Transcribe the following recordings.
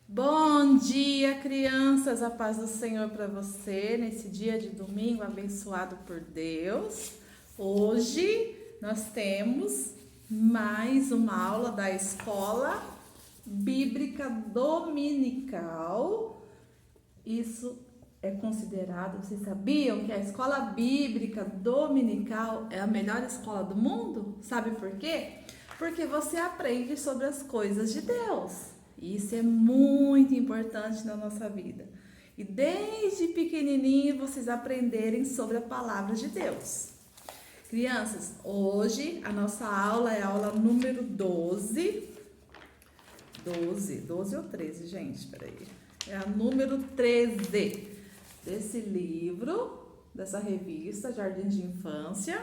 Bom dia, crianças, a paz do Senhor para você nesse dia de domingo abençoado por Deus. Hoje nós temos mais uma aula da Escola Bíblica Dominical. Isso é considerado, vocês sabiam que a Escola Bíblica Dominical é a melhor escola do mundo? Sabe por quê? Porque você aprende sobre as coisas de Deus. Isso é muito importante na nossa vida. E desde pequenininho vocês aprenderem sobre a palavra de Deus. Crianças, hoje a nossa aula é a aula número 12. 12 ou 13, gente? Peraí. É a número 13 desse livro, dessa revista Jardim de Infância.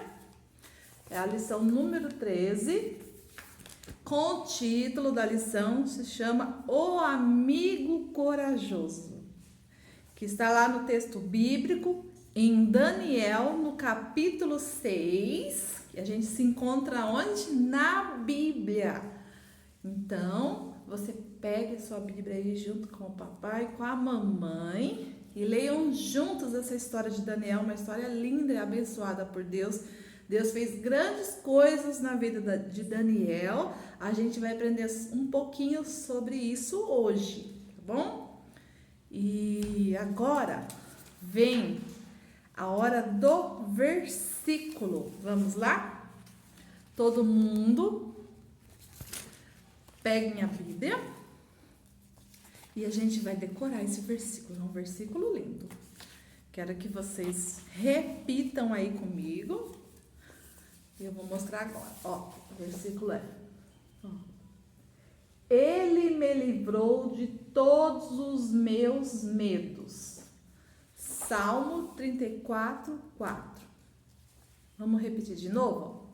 É a lição número 13. Com o título da lição se chama O Amigo Corajoso, que está lá no texto bíblico em Daniel, no capítulo 6, e a gente se encontra onde? Na Bíblia. Então, você pegue a sua Bíblia aí junto com o papai e com a mamãe e leiam juntos essa história de Daniel, uma história linda e abençoada por Deus. Deus fez grandes coisas na vida de Daniel. A gente vai aprender um pouquinho sobre isso hoje, tá bom? E agora vem a hora do versículo. Vamos lá? Todo mundo peguem a Bíblia e a gente vai decorar esse versículo. É um versículo lindo. Quero que vocês repitam aí comigo. Eu vou mostrar agora. Ó, o versículo é: Ele me livrou de todos os meus medos. Salmo 34, 4. Vamos repetir de novo?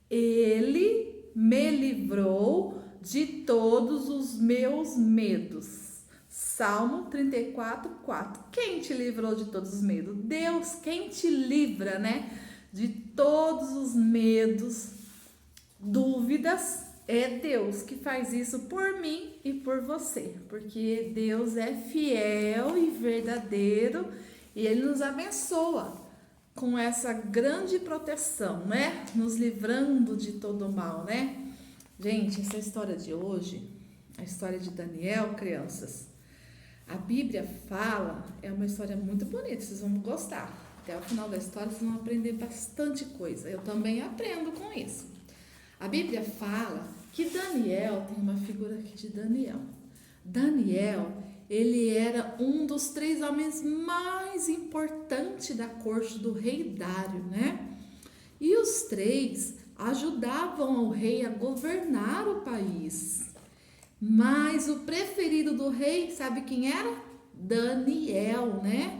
Ele me livrou de todos os meus medos. Salmo 34, 4. Quem te livrou de todos os medos? Deus, quem te livra, né? De todos os medos, dúvidas, é Deus que faz isso por mim e por você, porque Deus é fiel e verdadeiro e Ele nos abençoa com essa grande proteção, né? Nos livrando de todo o mal, né? Gente, essa história de hoje, a história de Daniel, crianças, a Bíblia fala, é uma história muito bonita, vocês vão gostar. Até o final da história vocês vão aprender bastante coisa. Eu também aprendo com isso. A Bíblia fala que Daniel, tem uma figura aqui de Daniel. Daniel, ele era um dos 3 homens mais importantes da corte do rei Dário, né? E os 3 ajudavam o rei a governar o país. Mas o preferido do rei, sabe quem era? Daniel, né?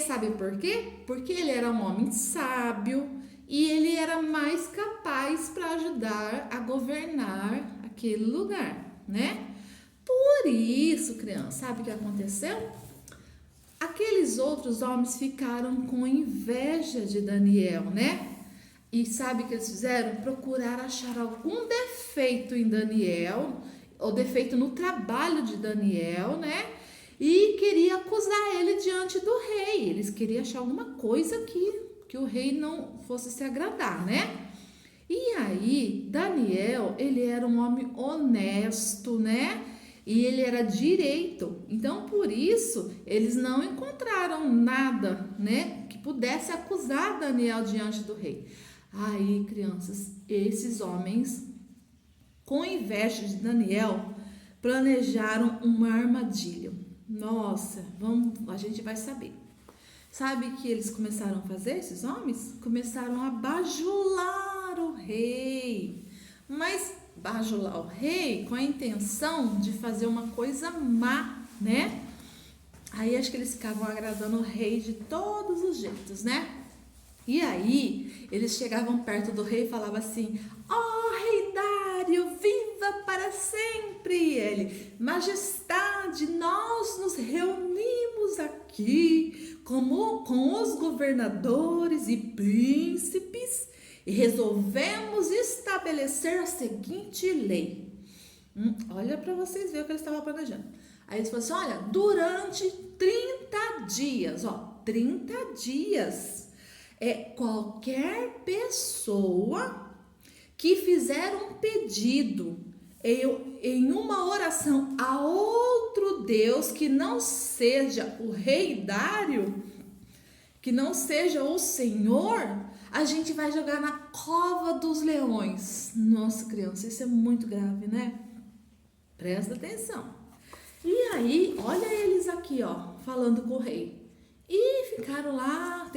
Sabe por quê? Porque ele era um homem sábio e ele era mais capaz para ajudar a governar aquele lugar, né? Por isso, criança, sabe o que aconteceu? Aqueles outros homens ficaram com inveja de Daniel, né? E sabe o que eles fizeram? Procurar achar algum defeito em Daniel, ou defeito no trabalho de Daniel, né? E queria acusar ele diante do rei. Eles queriam achar alguma coisa que o rei não fosse se agradar, né? E aí, Daniel, ele era um homem honesto, né? E ele era direito. Então, por isso, eles não encontraram nada, né, que pudesse acusar Daniel diante do rei. Aí, crianças, esses homens, com inveja de Daniel, planejaram uma armadilha. Nossa, a gente vai saber. Sabe o que eles começaram a fazer, esses homens? Começaram a bajular o rei. Mas bajular o rei com a intenção de fazer uma coisa má, né? Aí acho que eles ficavam agradando o rei de todos os jeitos, né? E aí eles chegavam perto do rei e falavam assim: ó, rei Dário, viva para sempre! E ele: majestade, nós nos reunimos aqui com os governadores e príncipes e resolvemos estabelecer a seguinte lei: Olha para vocês verem o que eles estavam planejando. Aí eles falaram assim, olha, durante 30 dias, 30 dias, qualquer pessoa que fizer um pedido em uma oração a outro Deus que não seja o rei Dário, que não seja o Senhor, a gente vai jogar na cova dos leões. Nossa, criança, isso é muito grave, né? Presta atenção. E aí, olha eles aqui, falando com o rei. E ficaram lá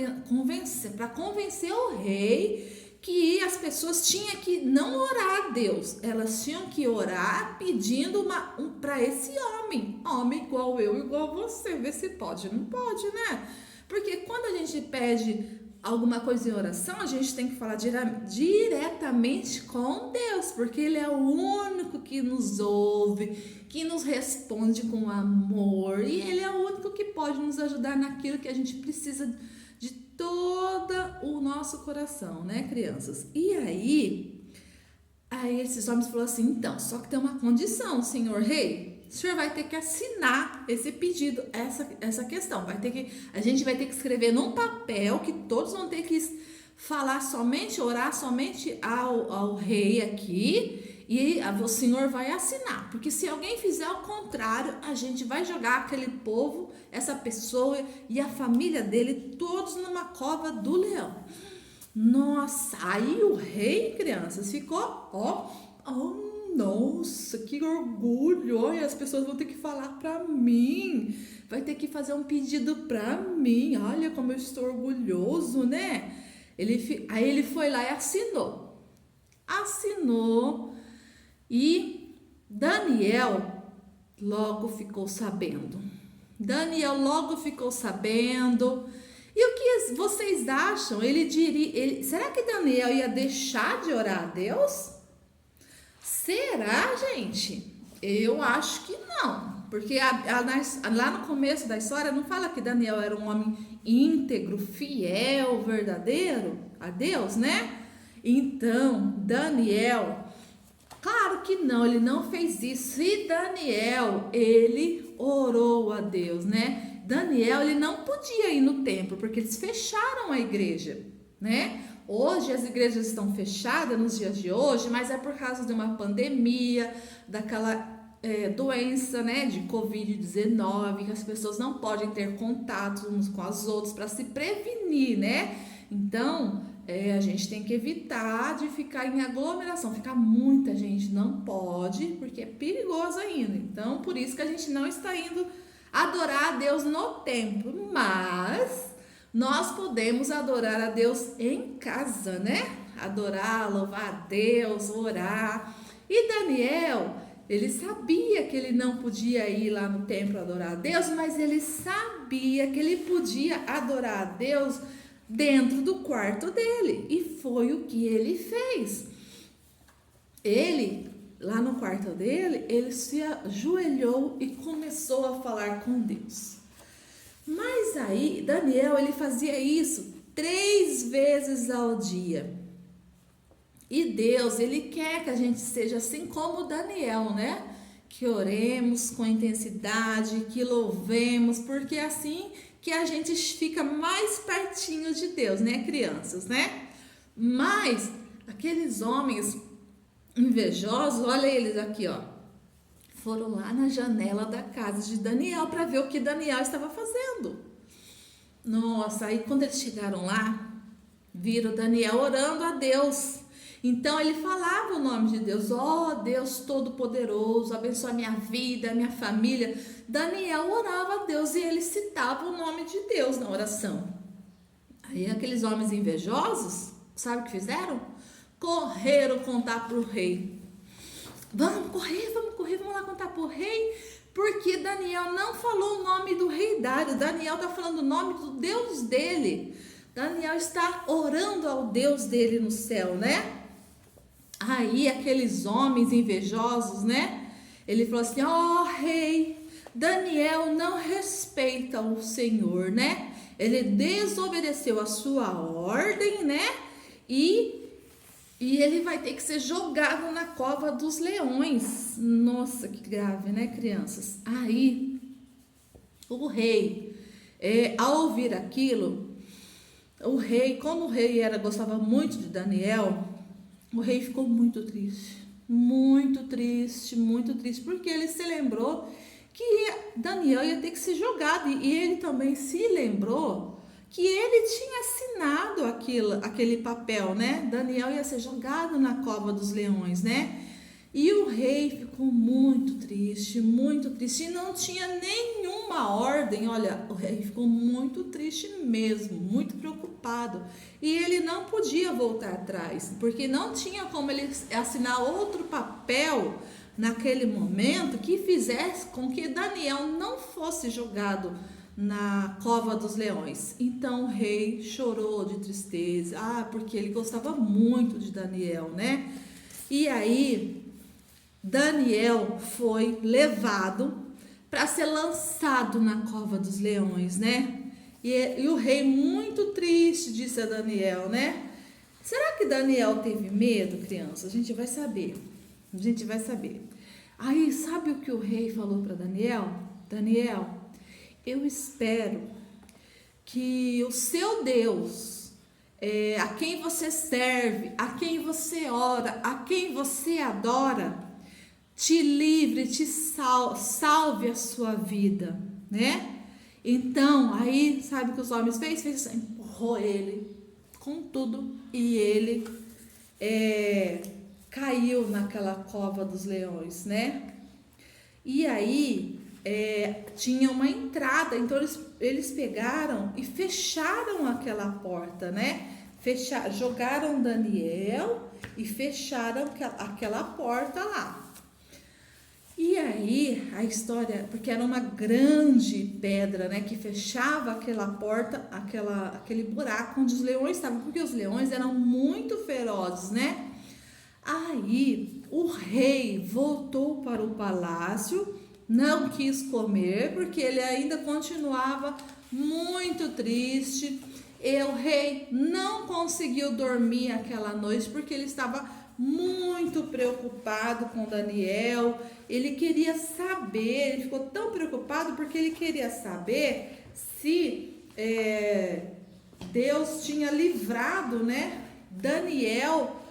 para convencer o rei que as pessoas tinham que não orar a Deus, elas tinham que orar pedindo para esse homem igual eu, igual você, ver se pode, não pode, né? Porque quando a gente pede alguma coisa em oração, a gente tem que falar diretamente com Deus, porque Ele é o único que nos ouve, que nos responde com amor, e Ele é o único que pode nos ajudar naquilo que a gente precisa de todo o nosso coração, né, crianças? E aí esses homens falaram assim, então, só que tem uma condição, senhor rei, o senhor vai ter que assinar esse pedido, essa questão, a gente vai ter que escrever num papel que todos vão ter que orar somente ao rei aqui, e o senhor vai assinar, porque se alguém fizer o contrário, a gente vai jogar aquele povo, essa pessoa e a família dele, todos numa cova do leão. Nossa, aí o rei, crianças, ficou, nossa, que orgulho, olha, as pessoas vão ter que falar para mim, vai ter que fazer um pedido para mim, olha como eu estou orgulhoso, né? Aí ele foi lá e assinou, e Daniel logo ficou sabendo. E o que vocês acham? Será que Daniel ia deixar de orar a Deus? Será, gente? Eu acho que não, porque lá no começo da história não fala que Daniel era um homem íntegro, fiel, verdadeiro a Deus, né? Então, Daniel, claro que não, ele não fez isso. E Daniel, ele orou a Deus, né? Daniel, ele não podia ir no templo, porque eles fecharam a igreja, né? Hoje as igrejas estão fechadas nos dias de hoje, mas é por causa de uma pandemia, daquela doença, né, de Covid-19, que as pessoas não podem ter contato uns com as outras para se prevenir, né? Então, a gente tem que evitar de ficar em aglomeração, ficar muita gente, não pode, porque é perigoso ainda. Então, por isso que a gente não está indo adorar a Deus no templo, mas nós podemos adorar a Deus em casa, né? Adorar, louvar a Deus, orar. E Daniel, ele sabia que ele não podia ir lá no templo adorar a Deus, mas ele sabia que ele podia adorar a Deus dentro do quarto dele. E foi o que ele fez. Ele, lá no quarto dele, ele se ajoelhou e começou a falar com Deus. Mas aí, Daniel, ele fazia isso 3 vezes ao dia. E Deus, ele quer que a gente seja assim como Daniel, né? Que oremos com intensidade, que louvemos, porque é assim que a gente fica mais pertinho de Deus, né, crianças, né? Mas aqueles homens invejosos, olha eles aqui, foram lá na janela da casa de Daniel para ver o que Daniel estava fazendo. Nossa, aí quando eles chegaram lá, viram Daniel orando a Deus. Então ele falava o nome de Deus, Deus Todo-Poderoso, abençoa minha vida, minha família. Daniel orava a Deus e ele citava o nome de Deus na oração. Aí aqueles homens invejosos, sabe o que fizeram? Correram contar para o rei. Vamos correr, vamos lá contar para o rei, porque Daniel não falou o nome do rei Dário, Daniel está falando o nome do Deus dele. Daniel está orando ao Deus dele no céu, né? Aí aqueles homens invejosos, né? Ele falou assim, rei, Daniel não respeita o Senhor, né? Ele desobedeceu a sua ordem, né? E E ele vai ter que ser jogado na cova dos leões. Nossa, que grave, né, crianças? Aí, o rei, ao ouvir aquilo, como o rei gostava muito de Daniel, o rei ficou muito triste. Muito triste, muito triste, porque ele se lembrou que Daniel ia ter que ser jogado. E ele também se lembrou que ele tinha assinado aquele papel, né? Daniel ia ser jogado na cova dos leões, né? E o rei ficou muito triste, e não tinha nenhuma ordem. Olha, o rei ficou muito triste mesmo, muito preocupado. E ele não podia voltar atrás, porque não tinha como ele assinar outro papel naquele momento que fizesse com que Daniel não fosse jogado na cova dos leões. Então o rei chorou de tristeza, porque ele gostava muito de Daniel, né? E aí Daniel foi levado para ser lançado na cova dos leões, né? E o rei, muito triste, disse a Daniel, né? Será que Daniel teve medo, criança? A gente vai saber. Aí, sabe o que o rei falou para Daniel? Daniel, eu espero que o seu Deus, a quem você serve, a quem você ora, a quem você adora, te livre, te salve a sua vida, né? Então, aí, sabe o que os homens fez assim, empurrou ele com tudo e ele caiu naquela cova dos leões, né? E aí tinha uma entrada, então eles pegaram e fecharam aquela porta, né? Jogaram Daniel e fecharam aquela porta lá. E aí a história, porque era uma grande pedra, né, que fechava aquela porta, aquele buraco onde os leões estavam, porque os leões eram muito ferozes, né? Aí o rei voltou para o palácio, não quis comer, porque ele ainda continuava muito triste. E o rei não conseguiu dormir aquela noite, porque ele estava muito preocupado com Daniel. Ele queria saber, ele ficou tão preocupado porque ele queria saber se Deus tinha livrado, né, Daniel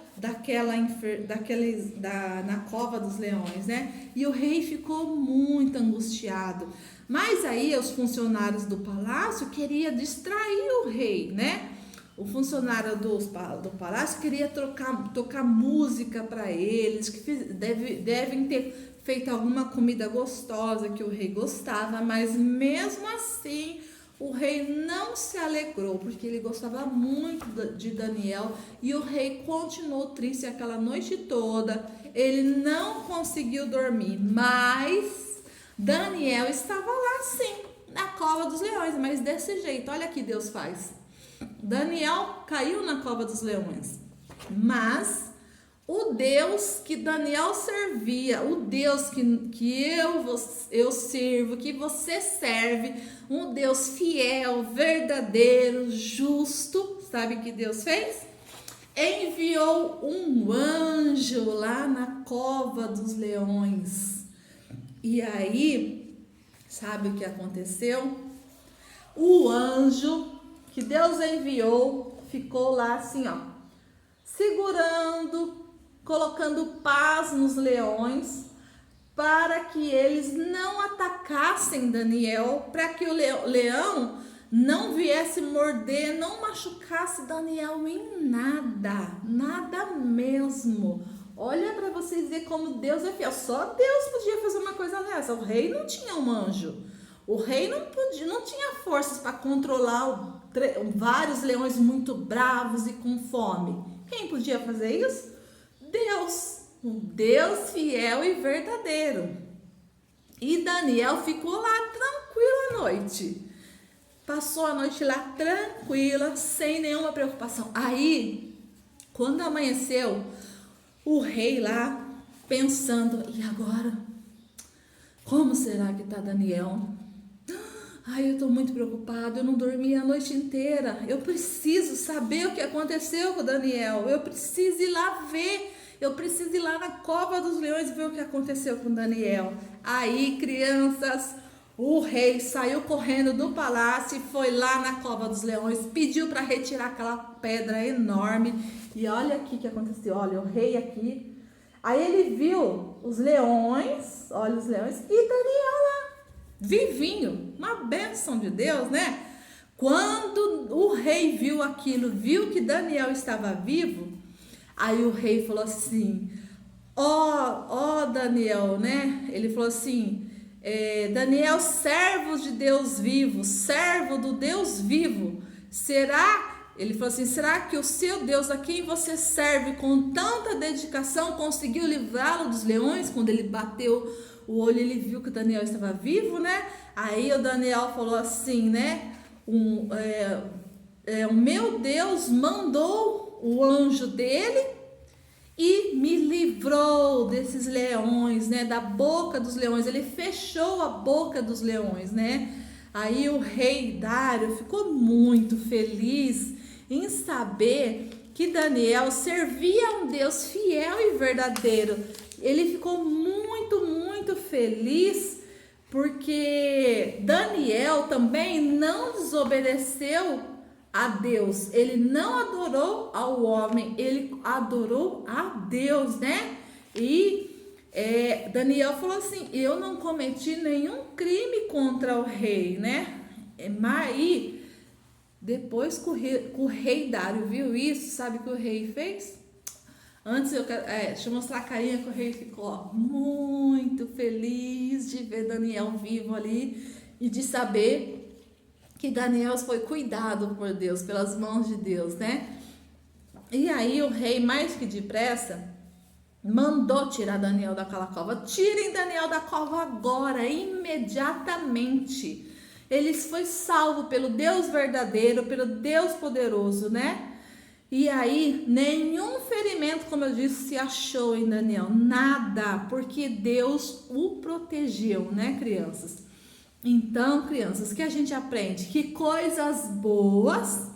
na cova dos leões, né? E o rei ficou muito angustiado. Mas aí os funcionários do palácio queriam distrair o rei, né? O funcionário do palácio queria tocar música para eles, que devem ter feito alguma comida gostosa que o rei gostava, mas mesmo assim o rei não se alegrou, porque ele gostava muito de Daniel, e o rei continuou triste aquela noite toda. Ele não conseguiu dormir, mas Daniel estava lá sim, na cova dos leões, mas desse jeito. Olha que Deus faz. Daniel caiu na cova dos leões, mas o Deus que Daniel servia, o Deus que eu sirvo, que você serve, um Deus fiel, verdadeiro, justo, sabe o que Deus fez? Enviou um anjo lá na cova dos leões. E aí, sabe o que aconteceu? O anjo que Deus enviou ficou lá assim, ó, segurando, colocando paz nos leões, para que eles não atacassem Daniel, para que o leão não viesse morder, não machucasse Daniel em nada mesmo. Olha para vocês verem como Deus é fiel. Só Deus podia fazer uma coisa dessa. O rei não tinha um anjo. O rei não tinha forças para controlar vários leões muito bravos e com fome. Quem podia fazer isso? Deus, um Deus fiel e verdadeiro. E Daniel ficou lá tranquilo à noite. Passou a noite lá tranquila, sem nenhuma preocupação. Aí, quando amanheceu, o rei lá pensando, e agora? Como será que está Daniel? Ai, eu estou muito preocupado, eu não dormi a noite inteira. Eu preciso saber o que aconteceu com o Daniel. Eu preciso ir lá ver. Eu preciso ir lá na cova dos leões ver o que aconteceu com o Daniel. Aí, crianças, o rei saiu correndo do palácio e foi lá na cova dos leões, pediu para retirar aquela pedra enorme. E olha aqui o que aconteceu. Olha, o rei aqui. Aí ele viu os leões, olha os leões, e Daniel lá, vivinho, uma bênção de Deus, né? Quando o rei viu aquilo, viu que Daniel estava vivo, aí o rei falou assim, ó Daniel, né? Ele falou assim, Daniel, servo de Deus vivo, servo do Deus vivo, ele falou assim, será que o seu Deus, a quem você serve com tanta dedicação, conseguiu livrá-lo dos leões? Quando ele bateu o olho, ele viu que o Daniel estava vivo, né? Aí o Daniel falou assim, né? O meu Deus mandou o anjo dele e me livrou desses leões, né? Da boca dos leões. Ele fechou a boca dos leões, né? Aí o rei Dário ficou muito feliz em saber que Daniel servia a um Deus fiel e verdadeiro. Ele ficou muito, muito feliz porque Daniel também não desobedeceu a Deus. Ele não adorou ao homem, ele adorou a Deus, né? E Daniel falou assim, eu não cometi nenhum crime contra o rei, né? Mas depois que o rei Dário viu isso, sabe o que o rei fez? Deixa eu mostrar a carinha que o rei ficou, ó, muito feliz de ver Daniel vivo ali e de saber que Daniel foi cuidado por Deus, pelas mãos de Deus, né? E aí o rei, mais que depressa, mandou tirar Daniel daquela cova. Tirem Daniel da cova agora, imediatamente. Ele foi salvo pelo Deus verdadeiro, pelo Deus poderoso, né? E aí, nenhum ferimento, como eu disse, se achou em Daniel. Nada, porque Deus o protegeu, né, crianças? Então, crianças, o que a gente aprende? Que coisas boas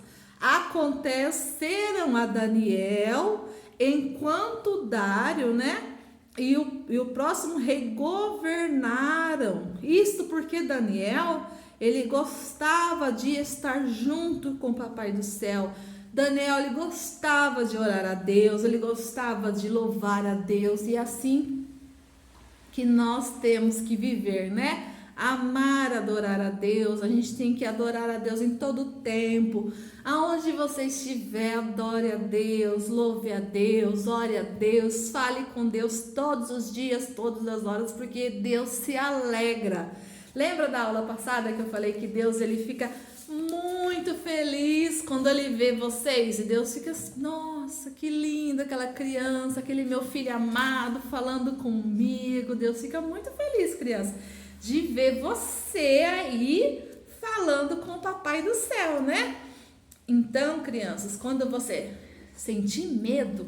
aconteceram a Daniel enquanto Dário, né? E o próximo rei governaram. Isso porque Daniel, ele gostava de estar junto com o Papai do Céu. Daniel, ele gostava de orar a Deus, ele gostava de louvar a Deus, e assim que nós temos que viver, né? Amar, adorar a Deus. A gente tem que adorar a Deus em todo o tempo. Aonde você estiver, adore a Deus, louve a Deus, ore a Deus, fale com Deus todos os dias, todas as horas, porque Deus se alegra. Lembra da aula passada que eu falei que Deus, ele fica muito feliz quando ele vê vocês? E Deus fica, nossa, que linda aquela criança, aquele meu filho amado falando comigo. Deus fica muito feliz, criança, de ver você aí falando com o Papai do Céu, né? Então, crianças, quando você sentir medo,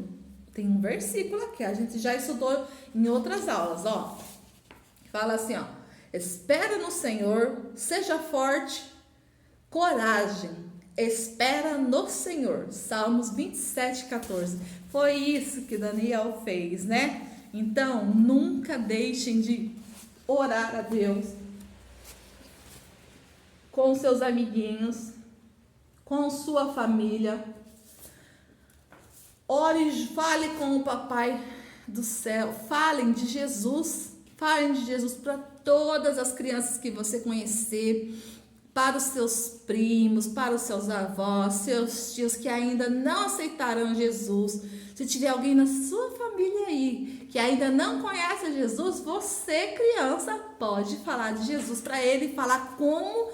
tem um versículo aqui, a gente já estudou em outras aulas, ó. Fala assim, ó: espera no Senhor, seja forte, coragem, espera no Senhor. Salmos 27:14. Foi isso que Daniel fez, né? Então, nunca deixem de orar a Deus com seus amiguinhos, com sua família. Ore, fale com o Papai do Céu, falem de Jesus para todas as crianças que você conhecer, para os seus primos, para os seus avós, seus tios que ainda não aceitaram Jesus. Se tiver alguém na sua família aí que ainda não conhece Jesus, você, criança, pode falar de Jesus para ele, falar como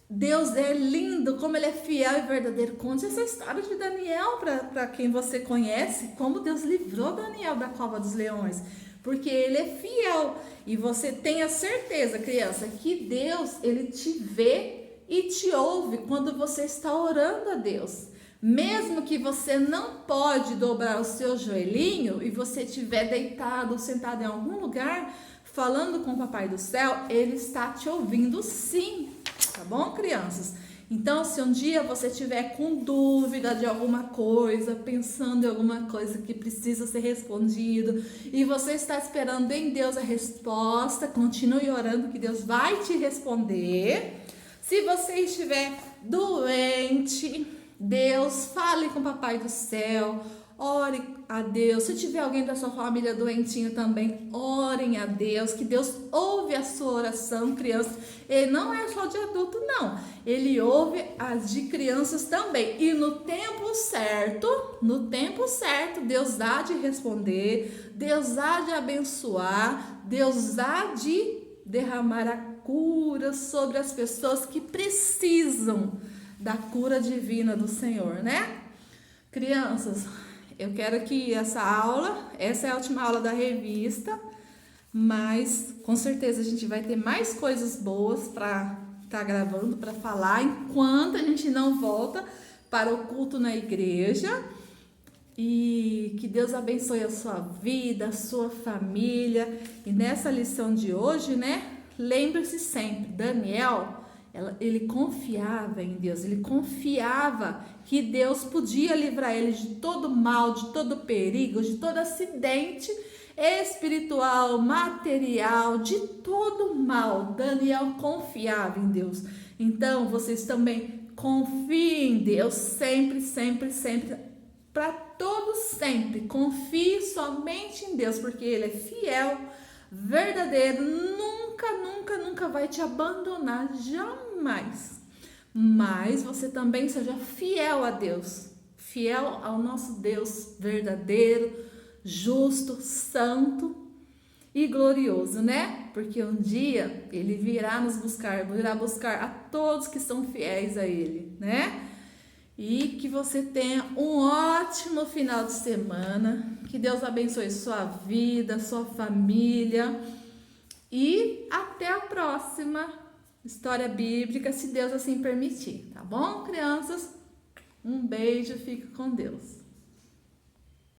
Deus é lindo, como ele é fiel e verdadeiro. Conte essa história de Daniel para quem você conhece, como Deus livrou Daniel da cova dos leões, porque ele é fiel. E você tenha certeza, criança, que Deus, ele te vê e te ouve quando você está orando a Deus. Mesmo que você não pode dobrar o seu joelhinho e você estiver deitado ou sentado em algum lugar falando com o Papai do Céu, ele está te ouvindo sim. Tá bom, crianças? Então, se um dia você tiver com dúvida de alguma coisa, pensando em alguma coisa que precisa ser respondido e você está esperando em Deus a resposta, continue orando que Deus vai te responder. Se você estiver doente, Deus, fale com o Papai do Céu, ore a Deus. Se tiver alguém da sua família doentinho também, orem a Deus, que Deus ouve a sua oração, criança. Ele não é só de adulto, não. Ele ouve as de crianças também. E no tempo certo, Deus há de responder, Deus há de abençoar, Deus há de derramar a cura sobre as pessoas que precisam da cura divina do Senhor, né? Crianças, eu quero que essa é a última aula da revista, mas com certeza a gente vai ter mais coisas boas para estar gravando, para falar, enquanto a gente não volta para o culto na igreja. E que Deus abençoe a sua vida, a sua família. E nessa lição de hoje, né? Lembre-se sempre, Daniel, ele confiava em Deus, ele confiava que Deus podia livrar ele de todo mal, de todo perigo, de todo acidente espiritual, material, de todo mal. Daniel confiava em Deus. Então, vocês também confiem em Deus sempre, sempre, sempre, para todos sempre. Confie somente em Deus, porque Ele é fiel, verdadeiro, nunca vai te abandonar, jamais. Mas você também seja fiel a Deus, fiel ao nosso Deus verdadeiro, justo, santo e glorioso, né? Porque um dia Ele virá buscar a todos que são fiéis a Ele, né? E que você tenha um ótimo final de semana, que Deus abençoe sua vida, sua família. E até a próxima história bíblica, se Deus assim permitir, tá bom, crianças? Um beijo, fique com Deus.